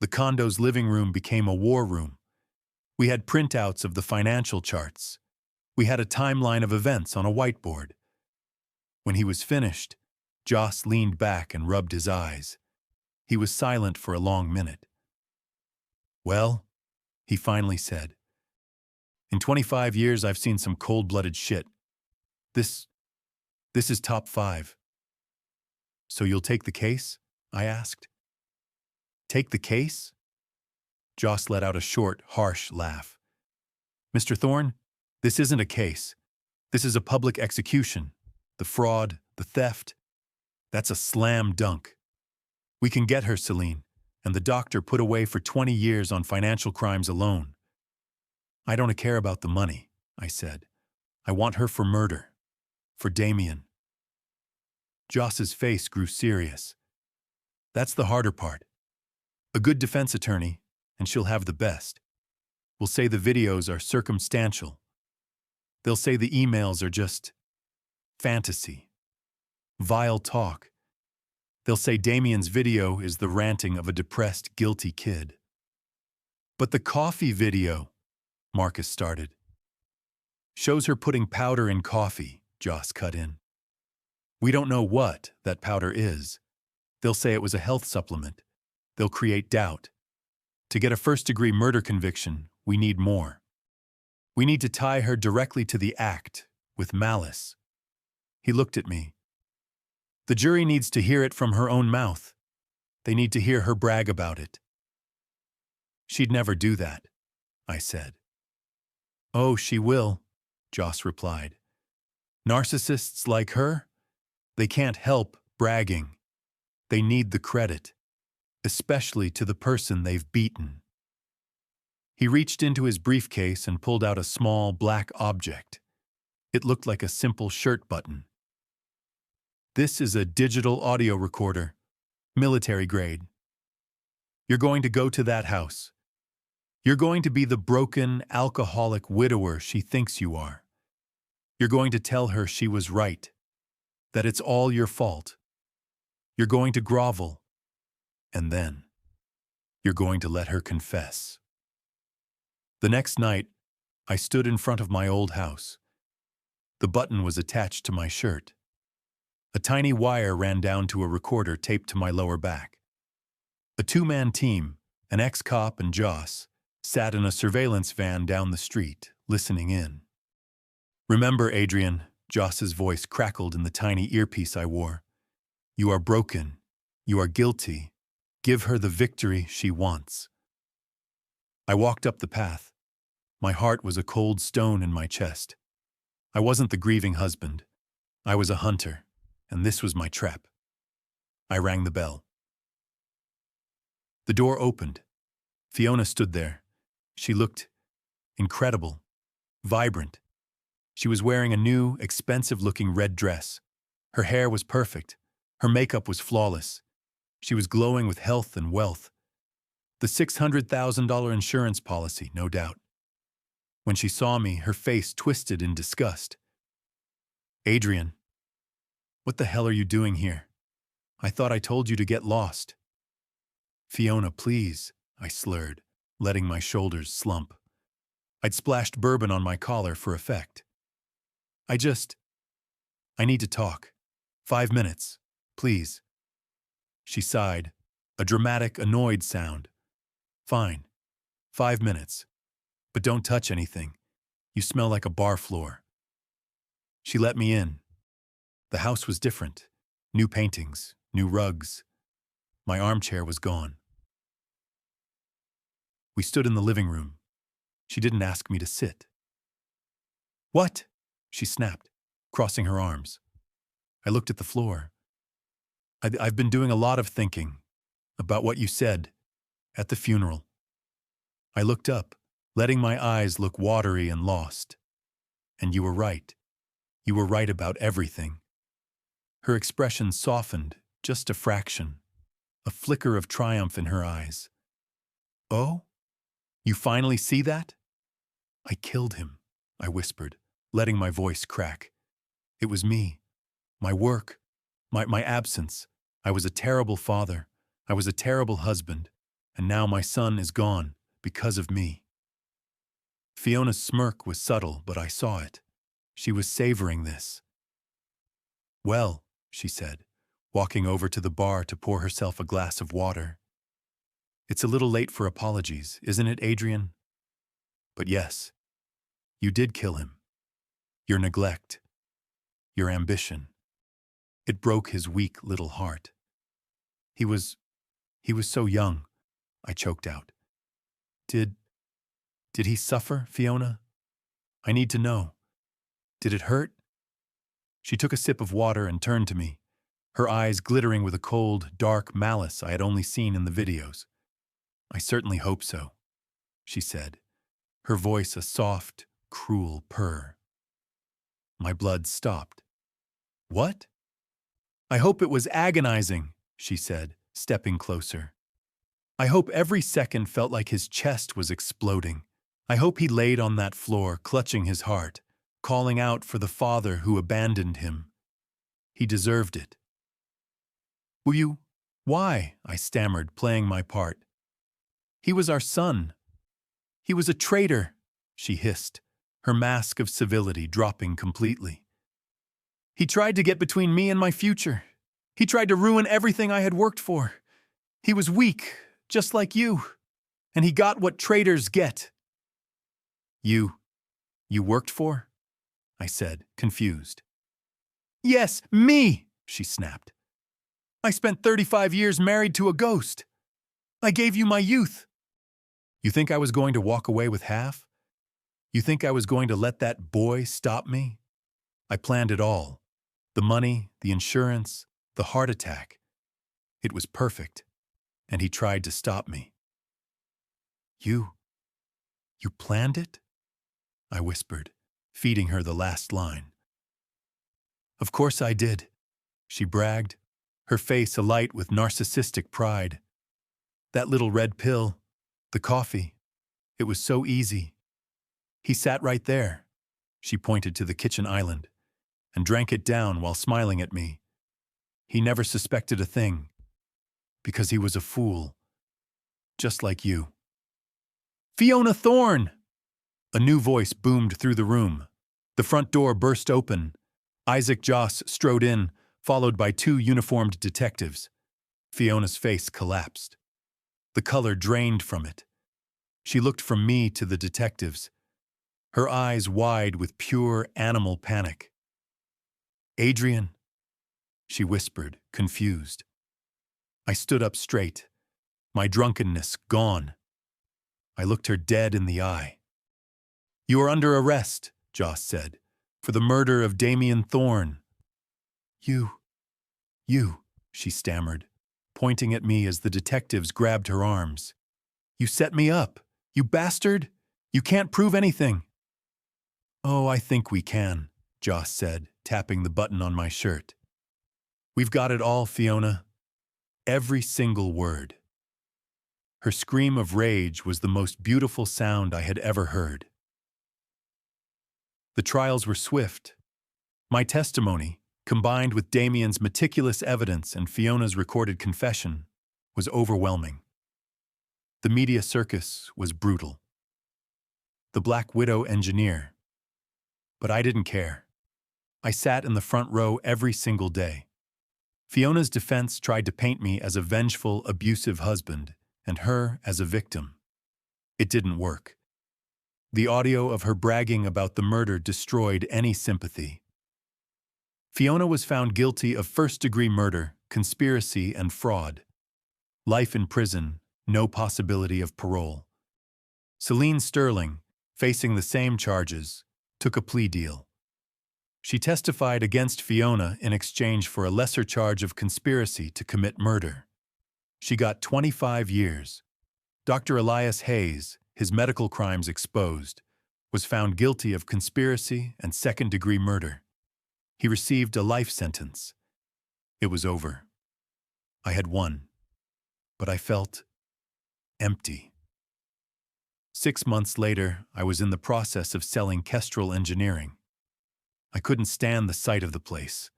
The condo's living room became a war room. We had printouts of the financial charts. We had a timeline of events on a whiteboard. When he was finished, Joss leaned back and rubbed his eyes. He was silent for a long minute. Well, he finally said, in 25 years I've seen some cold-blooded shit. This is top 5. So you'll take the case? I asked. Take the case? Joss let out a short, harsh laugh. Mr. Thorne, this isn't a case. This is a public execution. The fraud, the theft, that's a slam dunk. We can get her, Celine, and the doctor put away for 20 years on financial crimes alone. I don't care about the money, I said. I want her for murder. For Damian. Joss's face grew serious. That's the harder part. A good defense attorney, and she'll have the best, will say the videos are circumstantial. They'll say the emails are just fantasy. Vile talk. They'll say Damian's video is the ranting of a depressed, guilty kid. But the coffee video, Marcus started. Shows her putting powder in coffee, Joss cut in. We don't know what that powder is. They'll say it was a health supplement. They'll create doubt. To get a first-degree murder conviction, we need more. We need to tie her directly to the act, with malice. He looked at me. The jury needs to hear it from her own mouth. They need to hear her brag about it. She'd never do that, I said. Oh, she will, Joss replied. Narcissists like her, they can't help bragging. They need the credit, especially to the person they've beaten. He reached into his briefcase and pulled out a small black object. It looked like a simple shirt button. This is a digital audio recorder, military grade. You're going to go to that house. You're going to be the broken, alcoholic widower she thinks you are. You're going to tell her she was right, that it's all your fault. You're going to grovel, and then you're going to let her confess. The next night, I stood in front of my old house. The button was attached to my shirt. A tiny wire ran down to a recorder taped to my lower back. A two-man team, an ex-cop and Joss, sat in a surveillance van down the street, listening in. Remember, Adrian, Joss's voice crackled in the tiny earpiece I wore. You are broken. You are guilty. Give her the victory she wants. I walked up the path. My heart was a cold stone in my chest. I wasn't the grieving husband. I was a hunter, and this was my trap. I rang the bell. The door opened. Fiona stood there. She looked incredible, vibrant. She was wearing a new, expensive-looking red dress. Her hair was perfect. Her makeup was flawless. She was glowing with health and wealth. The $600,000 insurance policy, no doubt. When she saw me, her face twisted in disgust. Adrian, what the hell are you doing here? I thought I told you to get lost. Fiona, please, I slurred, letting my shoulders slump. I'd splashed bourbon on my collar for effect. I need to talk. 5 minutes, please. She sighed, a dramatic, annoyed sound. Fine. 5 minutes. But don't touch anything. You smell like a bar floor. She let me in. The house was different. New paintings, new rugs. My armchair was gone. We stood in the living room. She didn't ask me to sit. What? She snapped, crossing her arms. I looked at the floor. I've been doing a lot of thinking about what you said at the funeral. I looked up, letting my eyes look watery and lost. And you were right. You were right about everything. Her expression softened just a fraction, a flicker of triumph in her eyes. Oh? You finally see that? I killed him, I whispered, letting my voice crack. It was me. My work. My absence. I was a terrible father. I was a terrible husband. And now my son is gone because of me. Fiona's smirk was subtle, but I saw it. She was savoring this. Well, she said, walking over to the bar to pour herself a glass of water. It's a little late for apologies, isn't it, Adrian? But yes, you did kill him. Your neglect. Your ambition. It broke his weak little heart. He was so young, I choked out. Did he suffer, Fiona? I need to know. Did it hurt? She took a sip of water and turned to me, her eyes glittering with a cold, dark malice I had only seen in the videos. I certainly hope so, she said, her voice a soft, cruel purr. My blood stopped. What? I hope it was agonizing, she said, stepping closer. I hope every second felt like his chest was exploding. I hope he laid on that floor, clutching his heart, calling out for the father who abandoned him. He deserved it. Will you? Why? I stammered, playing my part. He was our son. He was a traitor, she hissed, her mask of civility dropping completely. He tried to get between me and my future. He tried to ruin everything I had worked for. He was weak, just like you. And he got what traitors get. You worked for? I said, confused. Yes, me, she snapped. I spent 35 years married to a ghost. I gave you my youth. You think I was going to walk away with half? You think I was going to let that boy stop me? I planned it all. The money, the insurance, the heart attack. It was perfect, and he tried to stop me. You planned it? I whispered, feeding her the last line. Of course I did, she bragged, her face alight with narcissistic pride. That little red pill, the coffee, it was so easy. He sat right there, she pointed to the kitchen island, and drank it down while smiling at me. He never suspected a thing, because he was a fool, just like you. Fiona Thorne! A new voice boomed through the room. The front door burst open. Isaac Joss strode in, followed by 2 uniformed detectives. Fiona's face collapsed. The color drained from it. She looked from me to the detectives, her eyes wide with pure animal panic. Adrian, she whispered, confused. I stood up straight, my drunkenness gone. I looked her dead in the eye. You are under arrest, Joss said, for the murder of Damian Thorne. You, she stammered, pointing at me as the detectives grabbed her arms. You set me up, you bastard! You can't prove anything. Oh, I think we can, Joss said, tapping the button on my shirt. We've got it all, Fiona. Every single word. Her scream of rage was the most beautiful sound I had ever heard. The trials were swift. My testimony, combined with Damian's meticulous evidence and Fiona's recorded confession, was overwhelming. The media circus was brutal. The Black Widow engineer. But I didn't care. I sat in the front row every single day. Fiona's defense tried to paint me as a vengeful, abusive husband, and her as a victim. It didn't work. The audio of her bragging about the murder destroyed any sympathy. Fiona was found guilty of first-degree murder, conspiracy, and fraud. Life in prison, no possibility of parole. Celine Sterling, facing the same charges, took a plea deal. She testified against Fiona in exchange for a lesser charge of conspiracy to commit murder. She got 25 years. Dr. Elias Hayes, his medical crimes exposed, was found guilty of conspiracy and second-degree murder. He received a life sentence. It was over. I had won. But I felt empty. 6 months later, I was in the process of selling Kestrel Engineering. I couldn't stand the sight of the place.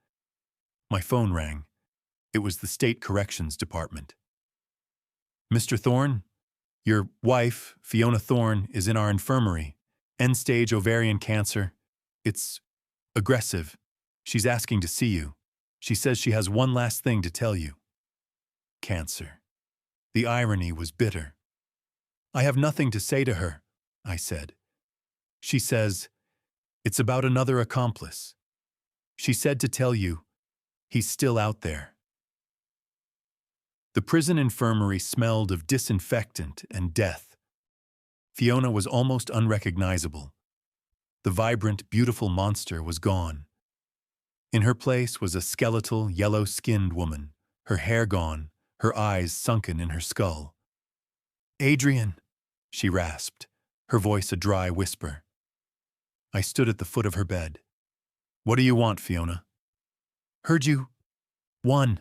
My phone rang. It was the State Corrections Department. Mr. Thorne, your wife, Fiona Thorne, is in our infirmary. End-stage ovarian cancer. It's aggressive. She's asking to see you. She says she has one last thing to tell you. Cancer. The irony was bitter. I have nothing to say to her, I said. She says, it's about another accomplice. She said to tell you, he's still out there. The prison infirmary smelled of disinfectant and death. Fiona was almost unrecognizable. The vibrant, beautiful monster was gone. In her place was a skeletal, yellow-skinned woman, her hair gone, her eyes sunken in her skull. Adrian, she rasped, her voice a dry whisper. I stood at the foot of her bed. What do you want, Fiona? Heard you. Won,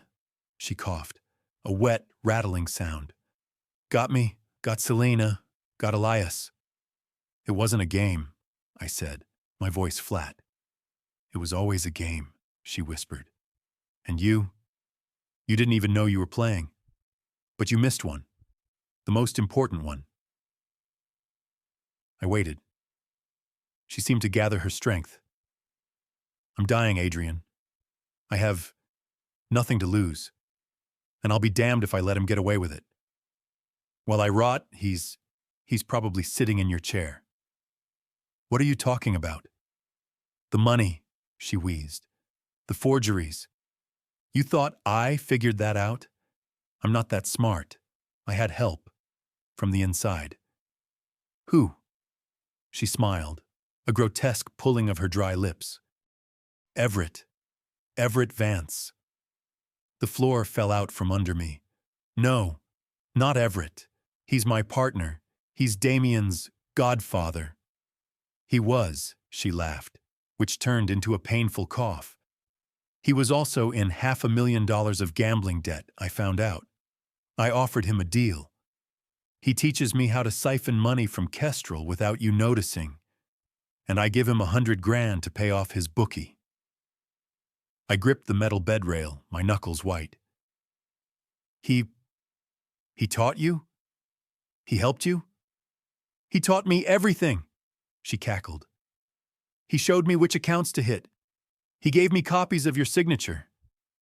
she coughed, a wet, rattling sound. Got me, got Selena, got Elias. It wasn't a game, I said, my voice flat. It was always a game, she whispered. And you didn't even know you were playing. But you missed one. The most important one. I waited. She seemed to gather her strength. I'm dying, Adrian. I have nothing to lose. And I'll be damned if I let him get away with it. While I rot, he's probably sitting in your chair. What are you talking about? The money, she wheezed. The forgeries. You thought I figured that out? I'm not that smart. I had help. From the inside. Who? She smiled, a grotesque pulling of her dry lips. Everett. Everett Vance. The floor fell out from under me. No, not Everett. He's my partner. He's Damian's godfather. He was, she laughed, which turned into a painful cough. He was also in $500,000 of gambling debt, I found out. I offered him a deal. He teaches me how to siphon money from Kestrel without you noticing, and I give him $100,000 to pay off his bookie. I gripped the metal bed rail, my knuckles white. He taught you? He helped you? He taught me everything, she cackled. He showed me which accounts to hit. He gave me copies of your signature.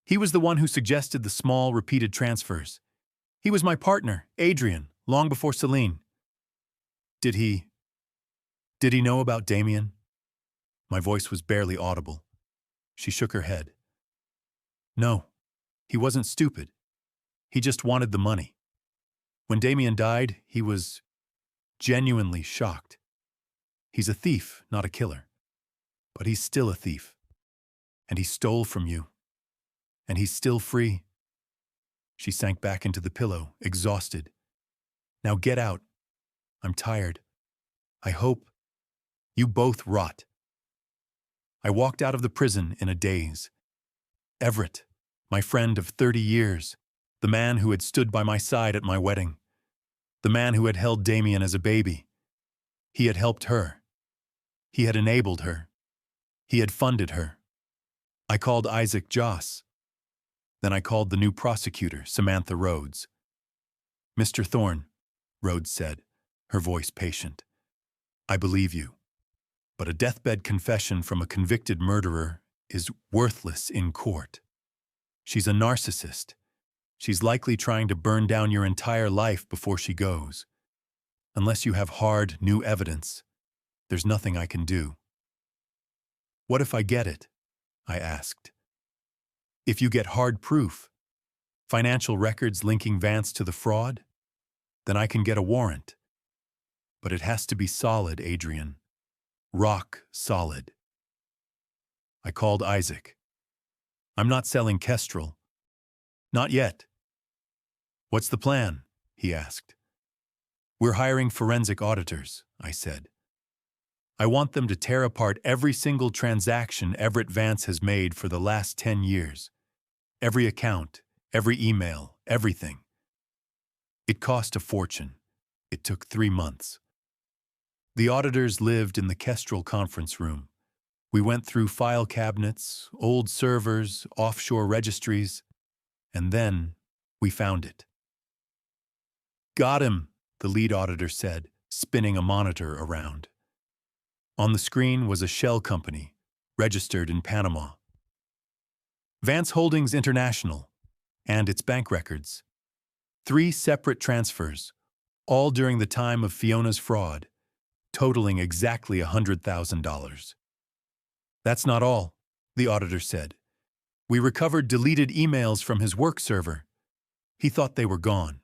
He was the one who suggested the small, repeated transfers. He was my partner, Adrian, long before Celine. Did he know about Damian? My voice was barely audible. She shook her head. No, he wasn't stupid. He just wanted the money. When Damian died, he was genuinely shocked. He's a thief, not a killer. But he's still a thief. And he stole from you. And he's still free. She sank back into the pillow, exhausted. Now get out. I'm tired. I hope you both rot. I walked out of the prison in a daze. Everett, my friend of 30 years, the man who had stood by my side at my wedding. The man who had held Damian as a baby. He had helped her. He had enabled her. He had funded her. I called Isaac Joss. Then I called the new prosecutor, Samantha Rhodes. "Mr. Thorne," Rhodes said, her voice patient, "I believe you. But a deathbed confession from a convicted murderer is worthless in court. She's a narcissist. She's likely trying to burn down your entire life before she goes. Unless you have hard, new evidence, there's nothing I can do." "What if I get it?" I asked. "If you get hard proof, financial records linking Vance to the fraud, then I can get a warrant. But it has to be solid, Adrian. Rock solid." I called Isaac. "I'm not selling Kestrel. Not yet." "What's the plan?" he asked. "We're hiring forensic auditors," I said. "I want them to tear apart every single transaction Everett Vance has made for the last 10 years. Every account, every email, everything." It cost a fortune. It took 3 months. The auditors lived in the Kestrel conference room. We went through file cabinets, old servers, offshore registries, and then we found it. "Got him," the lead auditor said, spinning a monitor around. On the screen was a shell company, registered in Panama. Vance Holdings International, and its bank records. 3 separate transfers, all during the time of Fiona's fraud, totaling exactly $100,000. "That's not all," the auditor said. "We recovered deleted emails from his work server. He thought they were gone."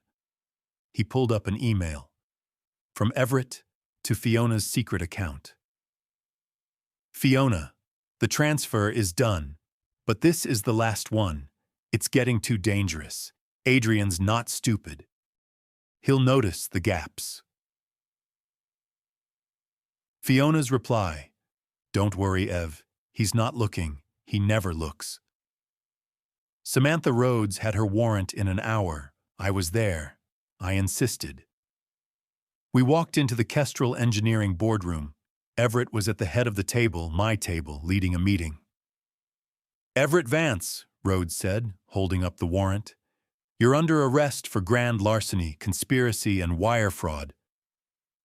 He pulled up an email. "From Everett to Fiona's secret account. Fiona, the transfer is done, but this is the last one. It's getting too dangerous. Adrian's not stupid. He'll notice the gaps." Fiona's reply: "Don't worry, Ev. He's not looking. He never looks." Samantha Rhodes had her warrant in an hour. I was there. I insisted. We walked into the Kestrel Engineering boardroom. Everett was at the head of the table, my table, leading a meeting. "Everett Vance," Rhodes said, holding up the warrant. "You're under arrest for grand larceny, conspiracy, and wire fraud."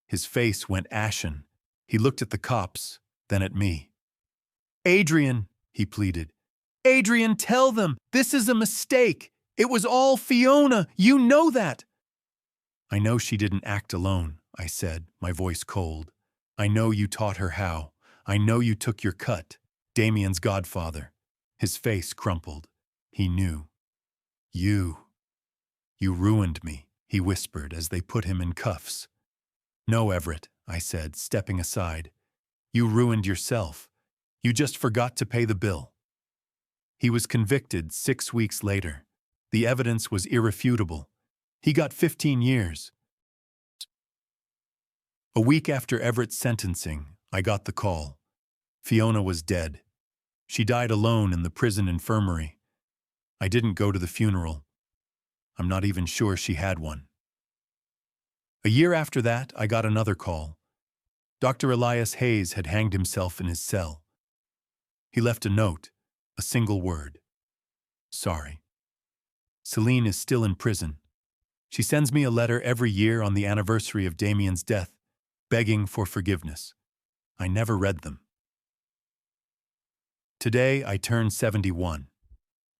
His face went ashen. He looked at the cops, then at me. "Adrian," he pleaded. "Adrian, tell them! This is a mistake! It was all Fiona! You know that!" "I know she didn't act alone," I said, my voice cold. "I know you taught her how. I know you took your cut. Damian's godfather." His face crumpled. He knew. You ruined me," he whispered as they put him in cuffs. "No, Everett," I said, stepping aside. "You ruined yourself. You just forgot to pay the bill." He was convicted 6 weeks later. The evidence was irrefutable. He got 15 years. A week after Everett's sentencing, I got the call. Fiona was dead. She died alone in the prison infirmary. I didn't go to the funeral. I'm not even sure she had one. A year after that, I got another call. Dr. Elias Hayes had hanged himself in his cell. He left a note, a single word: "Sorry." Celine is still in prison. She sends me a letter every year on the anniversary of Damian's death, begging for forgiveness. I never read them. Today, I turn 71.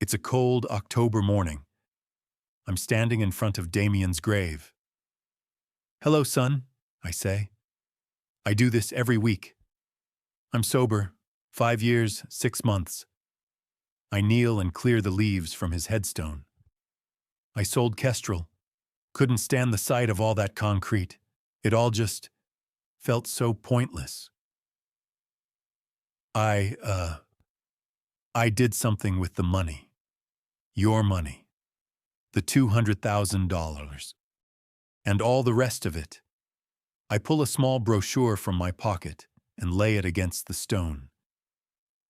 It's a cold October morning. I'm standing in front of Damian's grave. "Hello, son," I say. I do this every week. I'm sober, 5 years, 6 months. I kneel and clear the leaves from his headstone. I sold Kestrel. Couldn't stand the sight of all that concrete. It all just felt so pointless. I did something with the money. Your money. The $200,000. And all the rest of it. I pull a small brochure from my pocket and lay it against the stone.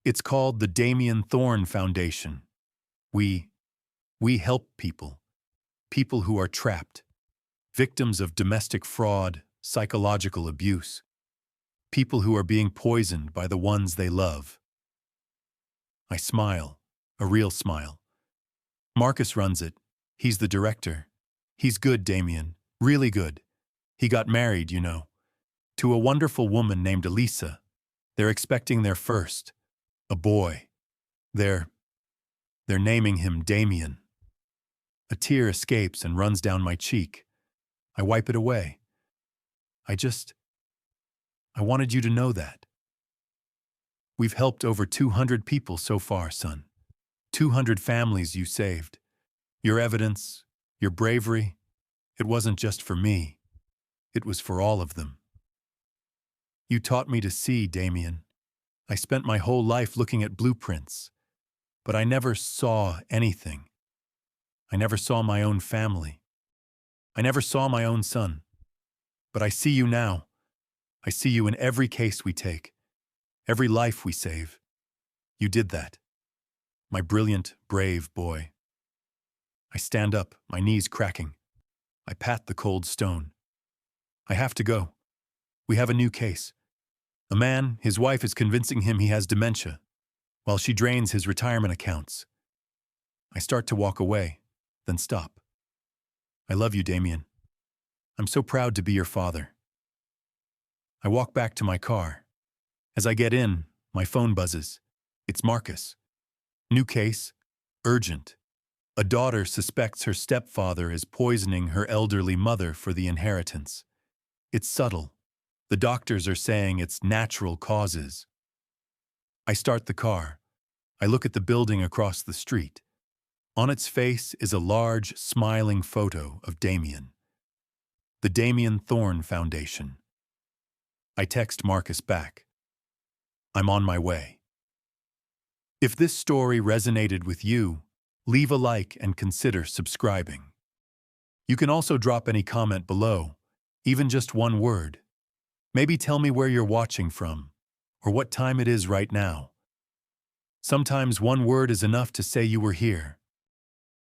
It's called the Damian Thorne Foundation. We help people who are trapped. victims of domestic fraud, psychological abuse, people who are being poisoned by the ones they love. I smile, a real smile. Marcus runs it. He's the director. He's good, Damian, really good. He got married, you know, to a wonderful woman named Elisa. They're expecting their first, a boy. They're naming him Damian. A tear escapes and runs down my cheek. I wipe it away. I wanted you to know that. We've helped over 200 people so far, son. 200 families you saved. Your evidence, your bravery, it wasn't just for me. It was for all of them. You taught me to see, Damian. I spent my whole life looking at blueprints, but I never saw anything. I never saw my own family. I never saw my own son. But I see you now. I see you in every case we take, every life we save. You did that. My brilliant, brave boy. I stand up, my knees cracking. I pat the cold stone. I have to go. We have a new case. A man, his wife is convincing him he has dementia, while she drains his retirement accounts. I start to walk away, then stop. I love you, Damian. I'm so proud to be your father. I walk back to my car. As I get in, my phone buzzes. It's Marcus. New case, urgent. A daughter suspects her stepfather is poisoning her elderly mother for the inheritance. It's subtle. The doctors are saying it's natural causes. I start the car. I look at the building across the street. On its face is a large, smiling photo of Damian. The Damian Thorne Foundation. I text Marcus back. I'm on my way. If this story resonated with you, leave a like and consider subscribing. You can also drop any comment below, even just one word. Maybe tell me where you're watching from, or what time it is right now. Sometimes one word is enough to say you were here.